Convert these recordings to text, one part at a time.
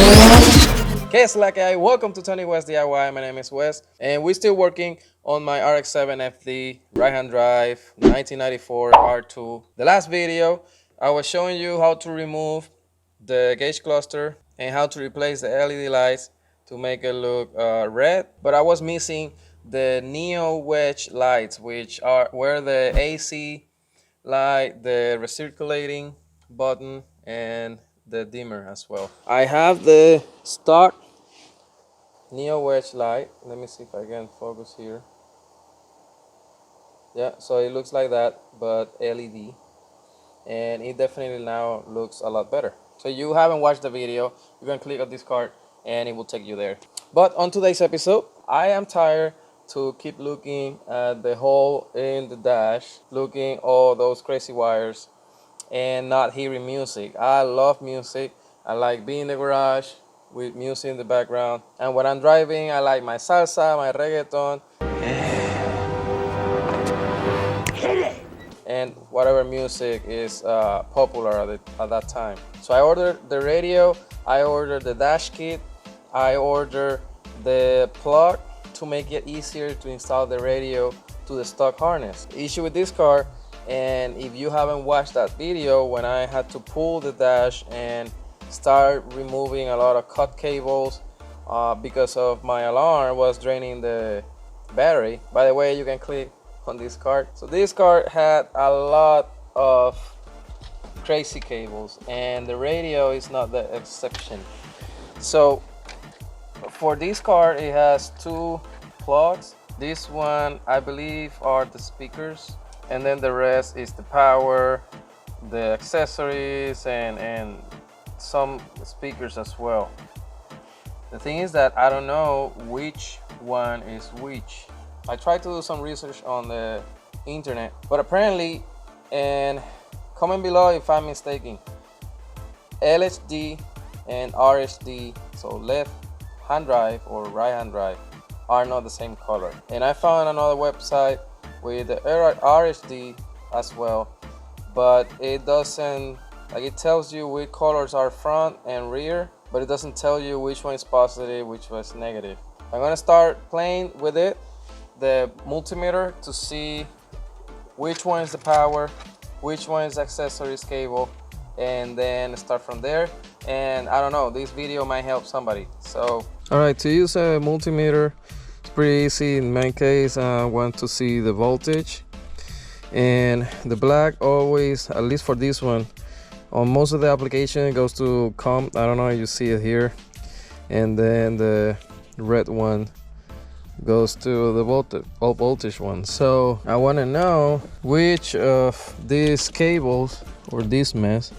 Okay, Slacky, welcome to Tony West DIY. My name is Wes, and we're still working on my RX7 FD right-hand drive 1994 R2. The last video, I was showing you how to remove the gauge cluster and how to replace the LED lights to make it look red, but I was missing the neo wedge lights, which are where the AC light, the recirculating button, and the dimmer as well. I have the stock neo wedge light. Let me see if I can focus here. Yeah, so it looks like that, but LED, and it definitely now looks a lot better. So you haven't watched the video, you can click on this card and it will take you there. But on today's episode, I am tired to keep looking at the hole in the dash, looking all those crazy wires and not hearing music. I love music. I like being in the garage with music in the background, and when I'm driving I like my salsa, my reggaeton, and whatever music is popular at that time. So I ordered the radio, I ordered the dash kit, I ordered the plug to make it easier to install the radio to the stock harness. The issue with this car, and if you haven't watched that video when I had to pull the dash and start removing a lot of cut cables because of my alarm was draining the battery. By the way, you can click on this card. So this card had a lot of crazy cables, and the radio is not the exception. So for this card, it has two plugs. This one I believe are the speakers, and then the rest is the power, the accessories, and some speakers as well. The thing is that I don't know which one is which. I tried to do some research on the internet, but apparently, and comment below if I'm mistaken, LHD and RHD, so left hand drive or right hand drive, are not the same color. And I found another website with the RHD as well, but it doesn't, like, it tells you which colors are front and rear, but it doesn't tell you which one is positive, which one is negative. I'm gonna start playing with it, the multimeter, to see which one is the power, which one is accessories cable, and then start from there. And I don't know, this video might help somebody. So all right, to use a multimeter, it's pretty easy. In my case, I want to see the voltage, and the black always, at least for this one, on most of the application, it goes to COM. I don't know if you see it here, and then the red one goes to the voltage one. So I want to know which of these cables or this mess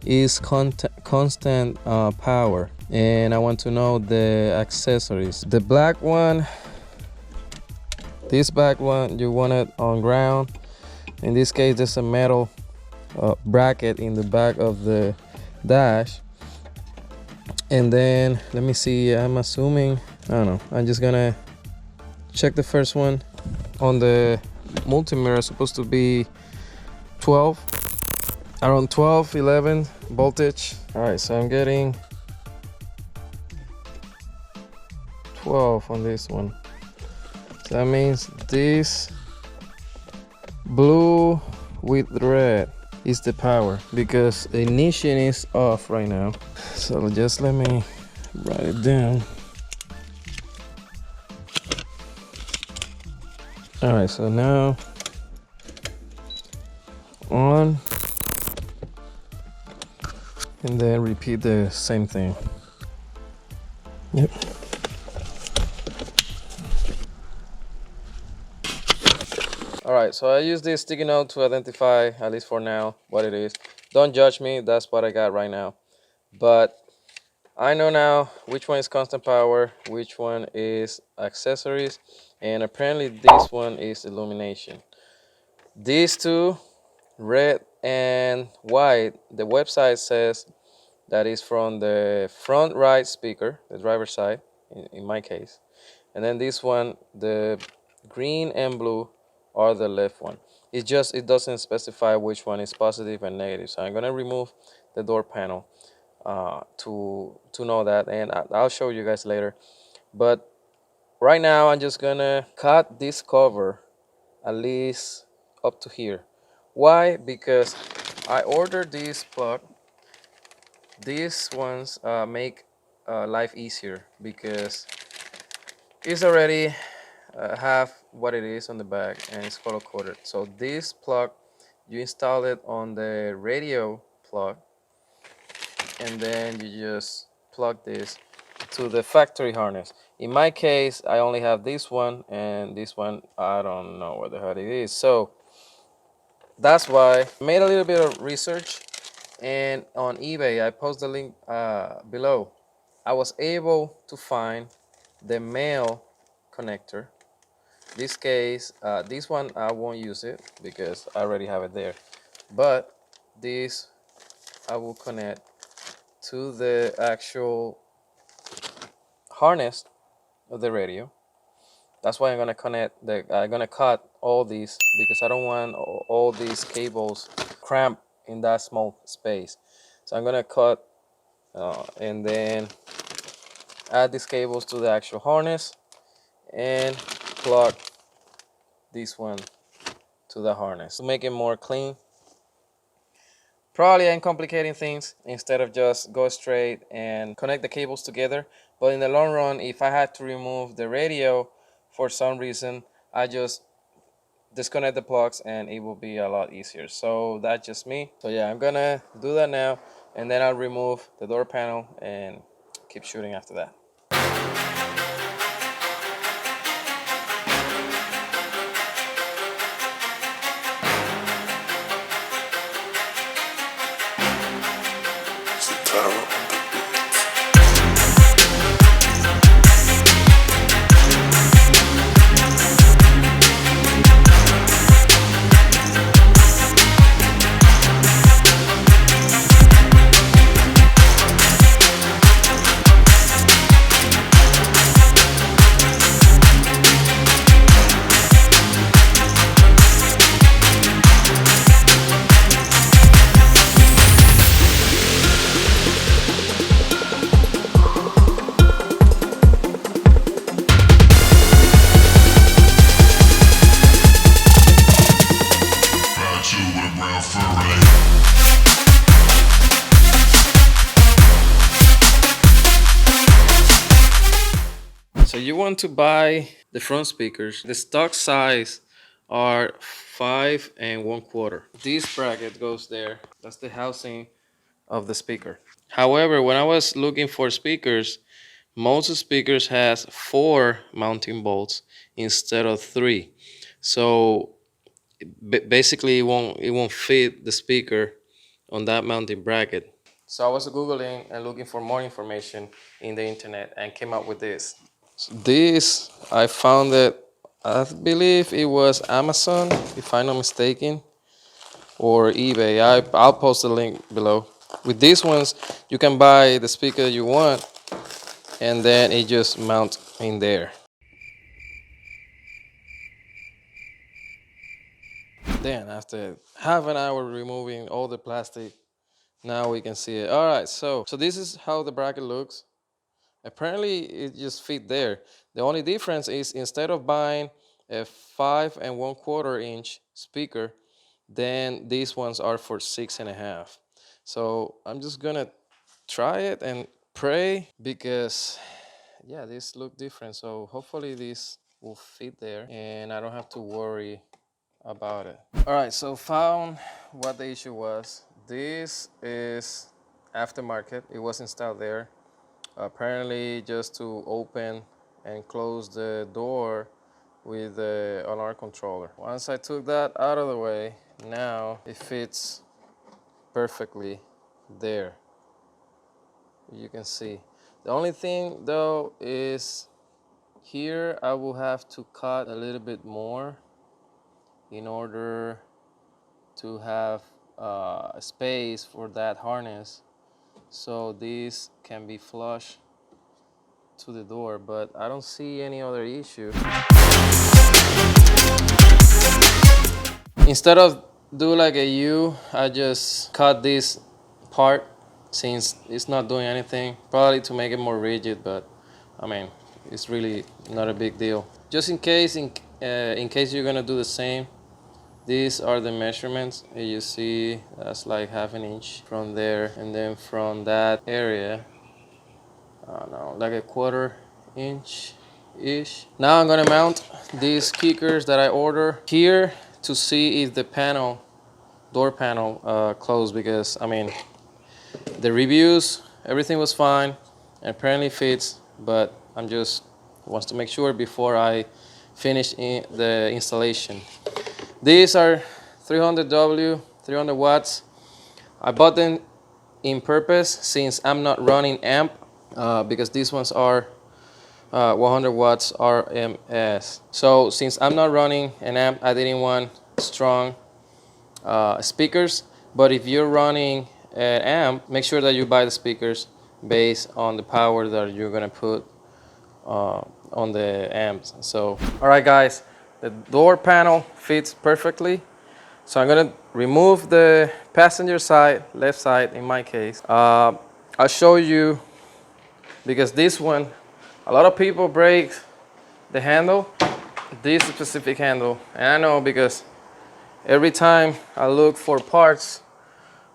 is constant power, and I want to know the accessories. The black one, this back one, you want it on ground. In this case, there's a metal bracket in the back of the dash. And then let me see, I'm assuming, I don't know, I'm just gonna check the first one. On the multimeter, it's supposed to be 12, around 12, 11 voltage. All right, so I'm getting 12 on this one. So that means this blue with red is the power, because the ignition is off right now. So just let me write it down. All right, so now on, and then repeat the same thing. Yep. All right, so I use this sticky note to identify, at least for now, what it is. Don't judge me, that's what I got right now. But I know now which one is constant power, which one is accessories, and apparently this one is illumination. These two, red and white, the website says that is from the front right speaker, the driver's side, in my case. And then this one, the green and blue, are the left one. It doesn't specify which one is positive and negative. So I'm gonna remove the door panel. to know that, and I'll show you guys later. But right now I'm just gonna cut this cover at least up to here. Why? Because I ordered this plug. These ones make life easier because it's already have what it is on the back and it's color coded. So this plug, you install it on the radio plug, and then you just plug this to the factory harness. In my case, I only have this one, and this one I don't know what the hell it is. So that's why I made a little bit of research, and on eBay I post the link below. I was able to find the male connector. This case, this one I won't use it because I already have it there, but this I will connect to the actual harness of the radio. That's why I'm gonna I'm gonna cut all these because I don't want all these cables cramped in that small space. So I'm gonna cut and then add these cables to the actual harness and plug this one to the harness to make it more clean. Probably I'm complicating things instead of just go straight and connect the cables together. But in the long run, if I had to remove the radio for some reason, I just disconnect the plugs and it will be a lot easier. So that's just me. So yeah, I'm gonna do that now, and then I'll remove the door panel and keep shooting after that. So you want to buy the front speakers. The stock size are 5 1/4. This bracket goes there. That's the housing of the speaker. However, when I was looking for speakers, most speakers has 4 mounting bolts instead of 3. So basically it won't fit the speaker on that mounting bracket. So I was Googling and looking for more information in the internet and came up with this. So this, I found it, I believe it was Amazon, if I'm not mistaken, or eBay. I'll post the link below. With these ones, you can buy the speaker you want, and then it just mounts in there. Then after half an hour removing all the plastic, now we can see it. All right, so this is how the bracket looks. Apparently it just fit there. The only difference is instead of buying a 5 1/4 inch speaker, then these ones are for 6 1/2. So I'm just gonna try it and pray because yeah, this look different. So hopefully this will fit there and I don't have to worry about it. All right, so found what the issue was. This is aftermarket. It was installed there. Apparently just to open and close the door with the alarm controller. Once I took that out of the way, now it fits perfectly there. You can see. The only thing though is here I will have to cut a little bit more in order to have a space for that harness, so this can be flush to the door, but I don't see any other issue. Instead of do like a U, I just cut this part since it's not doing anything, probably to make it more rigid, but I mean, it's really not a big deal. Just in case you're gonna do the same, these are the measurements. You see that's like half an inch from there, and then from that area, I don't know, like a quarter inch ish. Now I'm gonna mount these kickers that I order here to see if the door panel closed, because I mean, the reviews, everything was fine and apparently fits, but I'm just wants to make sure before I finish the installation. These are 300W, 300 watts. I bought them in purpose since I'm not running amp, because these ones are 100 watts RMS. So since I'm not running an amp, I didn't want strong speakers. But if you're running an amp, make sure that you buy the speakers based on the power that you're gonna put on the amps. So, all right, guys, the door panel fits perfectly. So I'm gonna remove the passenger side, left side in my case. I'll show you, because this one, a lot of people break the handle, this specific handle, and I know because every time I look for parts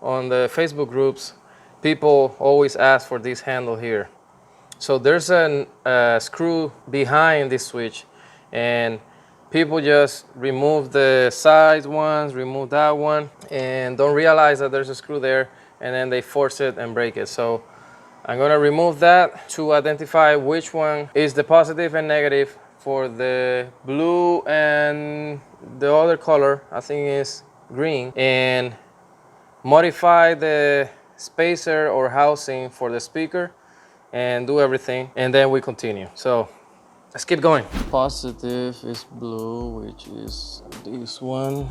on the Facebook groups, people always ask for this handle here. So there's a screw behind this switch, and people just remove the side ones, remove that one, and don't realize that there's a screw there, and then they force it and break it. So I'm gonna remove that to identify which one is the positive and negative for the blue and the other color, I think is green, and modify the spacer or housing for the speaker and do everything, and then we continue. So let's keep going. Positive is blue, which is this one.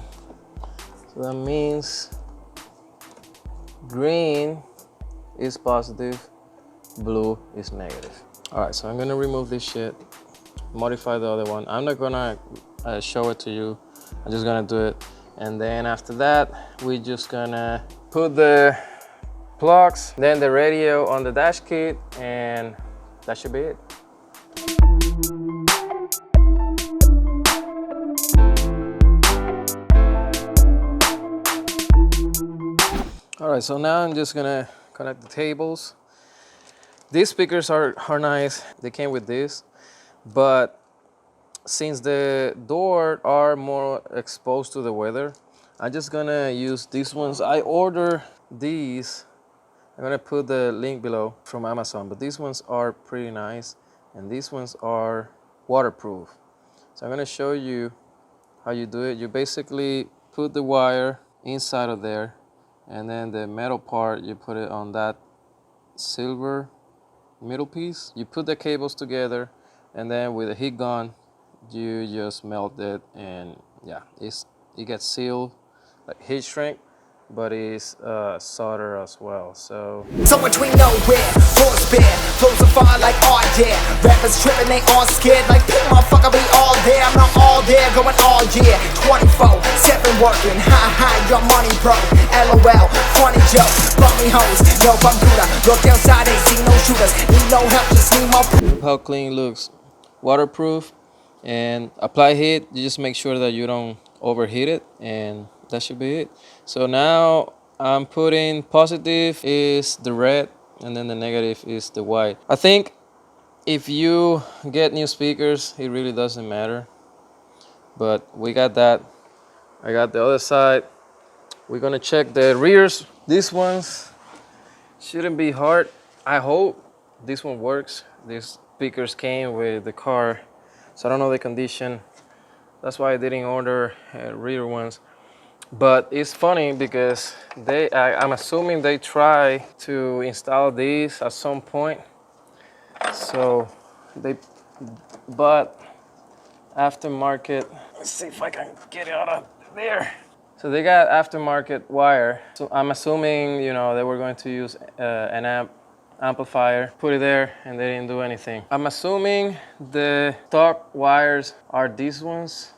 So that means green is positive, blue is negative. All right, so I'm gonna remove this shit, modify the other one. I'm not gonna show it to you. I'm just gonna do it. And then after that, we're just gonna put the plugs, then the radio on the dash kit, and that should be it. All right, so now I'm just gonna connect the tables. These speakers are nice. They came with this, but since the doors are more exposed to the weather, I'm just gonna use these ones. I ordered these. I'm gonna put the link below from Amazon, but these ones are pretty nice, and these ones are waterproof. So I'm gonna show you how you do it. You basically put the wire inside of there, and then the metal part, you put it on that silver middle piece. You put the cables together, and then with a heat gun, you just melt it, and yeah, it gets sealed like heat shrink, but it's solder as well. So between nowhere, force bear, flows are far like art, yeah. Rappers tripping, they all scared, like pick motherfucker, we all there. I'm not all there, going all year, 24/7 working, your money broke. LOL, funny joke, bummy hoes, no computer. Look outside, ain't see no shooters, need no help, just need more. Look how clean it looks, waterproof, and apply heat. You just make sure that you don't overheat it, and that should be it. So now I'm putting positive is the red, and then the negative is the white. I think if you get new speakers, it really doesn't matter, but we got that. I got the other side. We're gonna check the rears. These ones shouldn't be hard. I hope this one works. These speakers came with the car, so I don't know the condition. That's why I didn't order rear ones. But it's funny because I'm assuming they try to install these at some point. So they bought aftermarket. Let's see if I can get it out of there. So they got aftermarket wire. So I'm assuming, you know, they were going to use an amplifier, put it there, and they didn't do anything. I'm assuming the stock wires are these ones,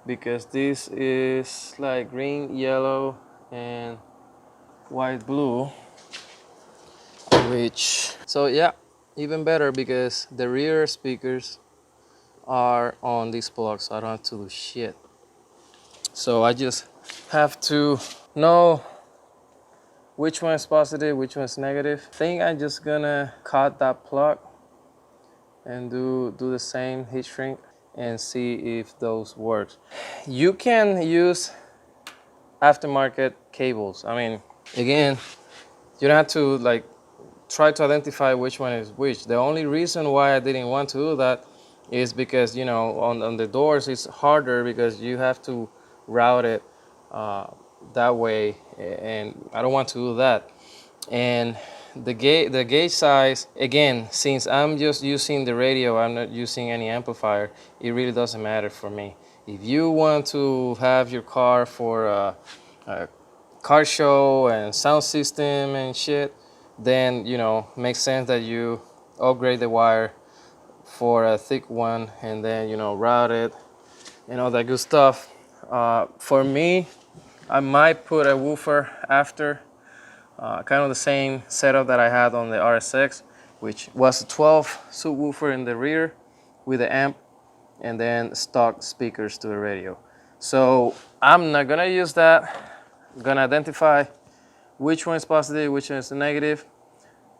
because this is like green, yellow, and white, blue. which, so yeah, even better because the rear speakers are on these plugs, so I don't have to do shit. So I just have to know which one is positive, which one is negative. I think I'm just gonna cut that plug and do the same heat shrink and see if those work. You can use aftermarket cables. I mean, again, you don't have to like try to identify which one is which. The only reason why I didn't want to do that is because, you know, on the doors it's harder because you have to route it that way, and I don't want to do that. And the gauge size, again, since I'm just using the radio, I'm not using any amplifier, it really doesn't matter for me. If you want to have your car for a car show and sound system and shit, then, you know, makes sense that you upgrade the wire for a thick one and then, you know, route it and all that good stuff. For me, I might put a woofer after, kind of the same setup that I had on the RSX, which was a 12 subwoofer in the rear with the amp and then stock speakers to the radio. So I'm not gonna use that. I'm gonna identify which one is positive, which one is negative,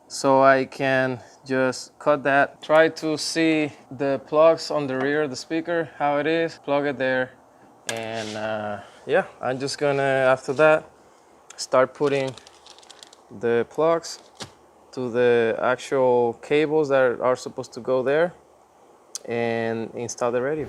so I can just cut that. Try to see the plugs on the rear of the speaker, how it is, plug it there, and yeah, I'm just gonna, after that, start putting the plugs to the actual cables that are supposed to go there and install the radio.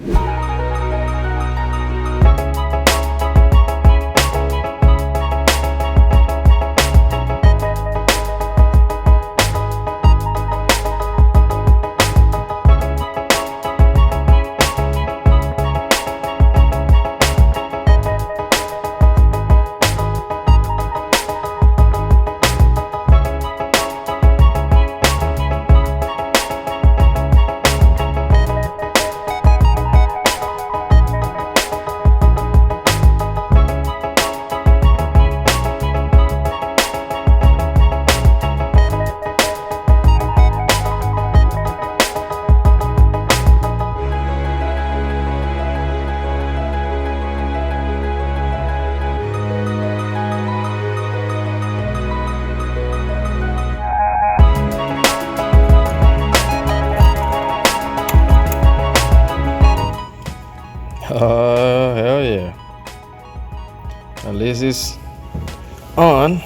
Hell yeah. At least it's on.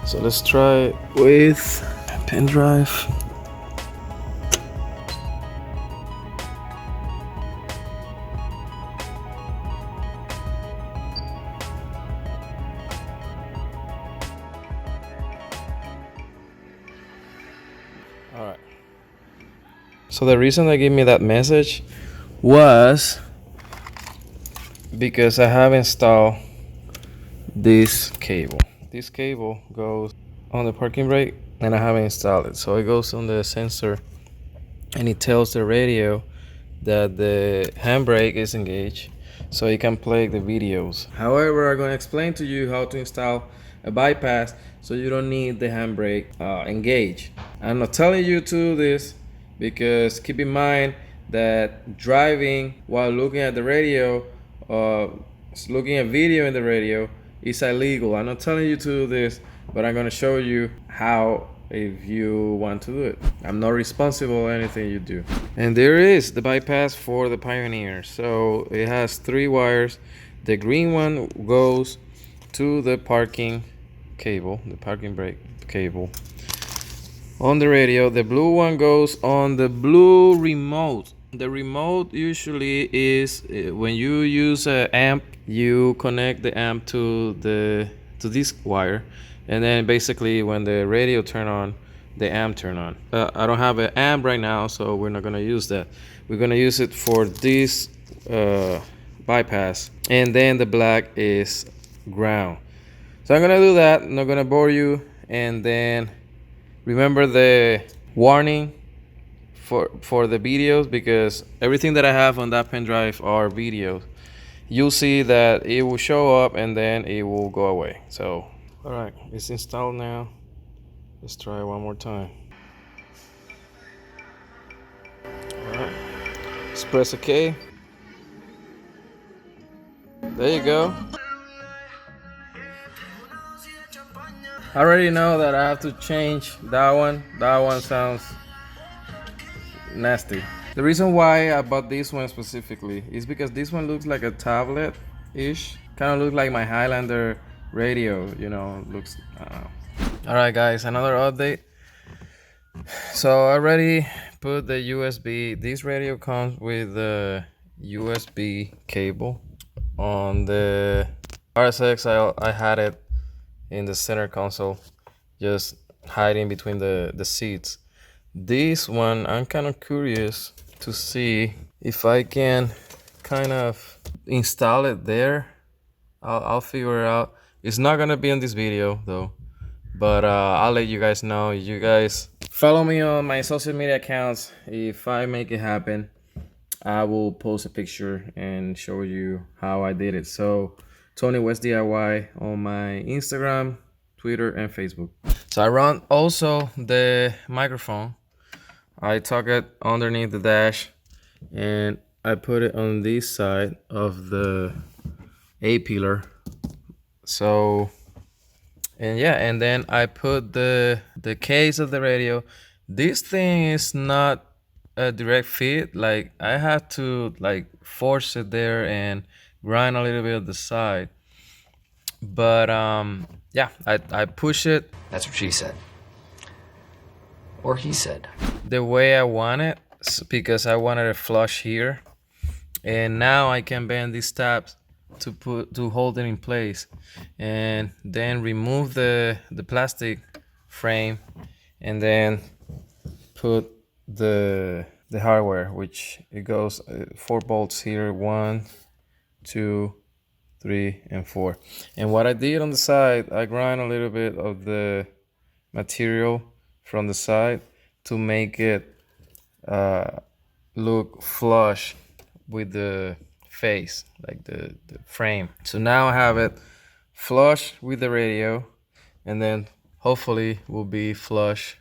So let's try it with a pen drive. All right. So the reason they gave me that message was because I have installed this cable. This cable goes on the parking brake and I haven't installed it. So it goes on the sensor and it tells the radio that the handbrake is engaged so it can play the videos. However, I'm going to explain to you how to install a bypass so you don't need the handbrake engaged. I'm not telling you to do this because keep in mind that driving while looking at the radio, looking at video in the radio is illegal. I'm not telling you to do this, but I'm going to show you how if you want to do it. I'm not responsible for anything you do. And there is the bypass for the Pioneer. So it has 3 wires. The green one goes to the parking cable, the parking brake cable on the radio. The blue one goes on the blue remote. The remote usually is when you use an amp, you connect the amp to this wire, and then basically when the radio turn on, the amp turn on. I don't have an amp right now, so we're not gonna use that. We're gonna use it for this bypass, and then the black is ground. So I'm gonna do that. I'm not gonna bore you, and then remember the warning for the videos, because everything that I have on that pen drive are videos, you'll see that it will show up and then it will go away. So, all right, it's installed now. Let's try it one more time. All right, let's press OK. There you go. I already know that I have to change that one. That one sounds nasty. The reason why I bought this one specifically is because this one looks like a tablet-ish. Kind of looks like my Highlander radio, you know, looks, I don't know. All right, guys, another update. So I already put the USB. This radio comes with the USB cable. On the RX, I had it in the center console, just hiding between the seats. This one, I'm kind of curious to see if I can kind of install it there. I'll figure it out. It's not gonna be in this video though, but I'll let you guys know. You guys follow me on my social media accounts. If I make it happen, I will post a picture and show you how I did it. So Tony West DIY on my Instagram, Twitter, and Facebook. So I run also the microphone. I tuck it underneath the dash and I put it on this side of the A-pillar. So, and yeah, and then I put the case of the radio. This thing is not a direct fit. Like I had to like force it there and grind a little bit of the side. But yeah, I push it. That's what she said. Or he said. The way I want it, because I wanted it flush here. And now I can bend these tabs to hold it in place. And then remove the plastic frame and then put the hardware, which it goes 4 bolts here, 1, 2, 3, and 4. And what I did on the side, I grind a little bit of the material from the side to make it look flush with the face, like the frame. So now I have it flush with the radio, and then hopefully will be flush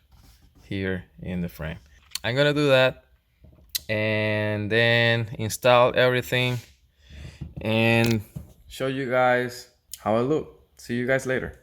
here in the frame. I'm gonna do that and then install everything and show you guys how I look. See you guys later.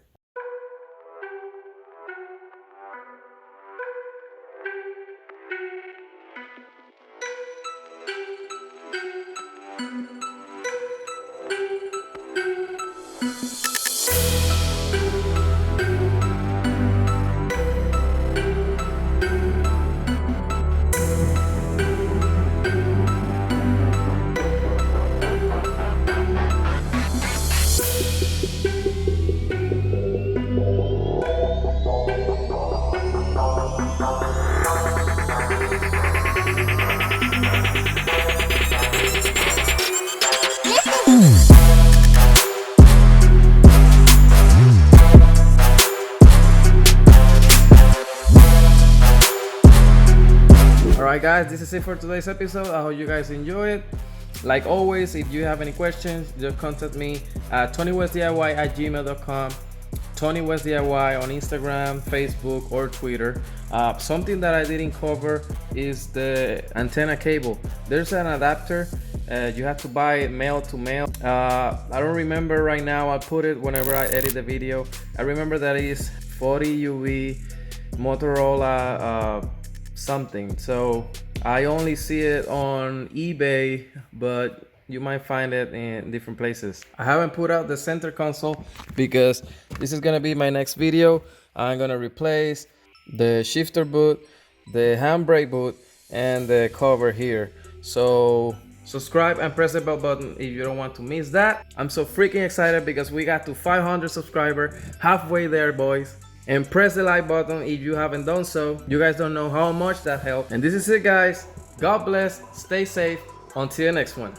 Alright guys, this is it for today's episode. I hope you guys enjoy it. Like always, if you have any questions, just contact me at TonyWestDIY@gmail.com, Tony West DIY on Instagram, Facebook, or Twitter. Something that I didn't cover is the antenna cable. There's an adapter. You have to buy it male to male. I don't remember right now. I'll put it whenever I edit the video. I remember that it is 40 UV Motorola something. So I only see it on eBay, but you might find it in different places. I haven't put out the center console because this is gonna be my next video. I'm gonna replace the shifter boot, the handbrake boot, and the cover here. So subscribe and press the bell button if you don't want to miss that. I'm so freaking excited because we got to 500 subscribers, halfway there, boys. And press the like button if you haven't done so. You guys don't know how much that helps. And this is it, guys. God bless, stay safe, until the next one.